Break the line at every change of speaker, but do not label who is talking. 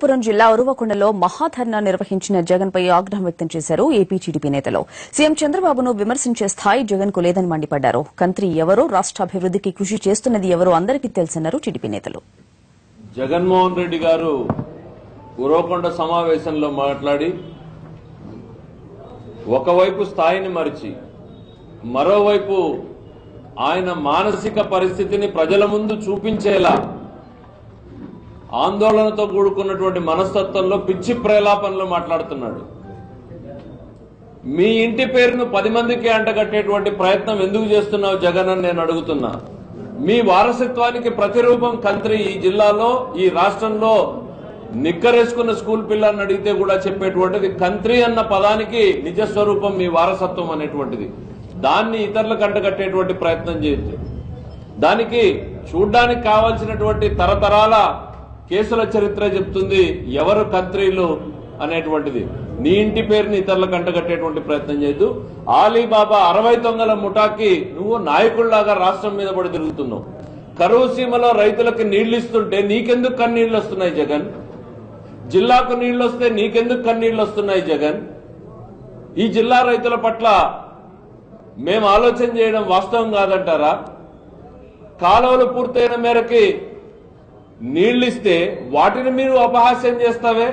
అనంతపురం జిల్లా ఉరువకొండలో మహాధర్నా నిర్వహించిన జగన్ పై ఆగ్రహం వ్యక్తం చేశారు ఏపీ టీడీపీ నేతలు. సీఎం చంద్రబాబును విమర్శించే స్థాయి జగన్ కు లేదని మండిపడ్డారు. కంత్రి ఎవరో, రాష్ట్రాభివృద్ధికి కృషి చేస్తున్నది ఎవరో అందరికీ తెలుసన్నారు టీడీపీ నేతలు.
జగన్మోహన్ రెడ్డి గారు ఉరువకొండ సమావేశంలో మాట్లాడి ఒకవైపు స్థాయిని మరిచి మరోవైపు ఆయన మానసిక పరిస్థితిని ప్రజల ముందు చూపించేలా ఆందోళనతో కూడుకున్నటువంటి మనస్తత్వంలో పిచ్చి ప్రేలాపనలు మాట్లాడుతున్నాడు. మీ ఇంటి పేరును 10 మందికి అంటగట్టేటువంటి ప్రయత్నం ఎందుకు చేస్తున్నావు జగన్ అని నేను అడుగుతున్నా. మీ వారసత్వానికి ప్రతిరూపం కంత్రి. ఈ జిల్లాలో, ఈ రాష్ట్రంలో నిక్కరేసుకున్న స్కూల్ పిల్లల్ని అడిగితే కూడా చెప్పేటువంటిది కంత్రి అన్న పదానికి నిజస్వరూపం మీ వారసత్వం అనేటువంటిది. దాన్ని ఇతరులకు అంటగట్టేటువంటి ప్రయత్నం చేయొచ్చు. దానికి చూడ్డానికి కావాల్సినటువంటి తరతరాల కేసుల చరిత్ర చెప్తుంది ఎవరు కంత్రీలు అనేటువంటిది. నీ ఇంటి పేరుని ఇతరులకు అంటగట్టేటువంటి ప్రయత్నం చేయొద్దు. ఆలీబాబా 60 దొంగల ముఠాకి నువ్వు నాయకుల్లాగా రాష్ట్రం మీద పడి తిరుగుతున్నావు. కరువు సీమలో రైతులకు నీళ్లు ఇస్తుంటే నీకెందుకు కన్నీళ్లు వస్తున్నాయి జగన్? జిల్లాకు నీళ్లు వస్తే నీకెందుకు కన్నీళ్లు వస్తున్నాయి జగన్? ఈ జిల్లా రైతుల పట్ల మేము ఆలోచన చేయడం వాస్తవం కాదంటారా? కాలువలు పూర్తయిన మేరకి నీళ్లిస్తే వాటిని మీరు అపహాస్యం చేస్తావే.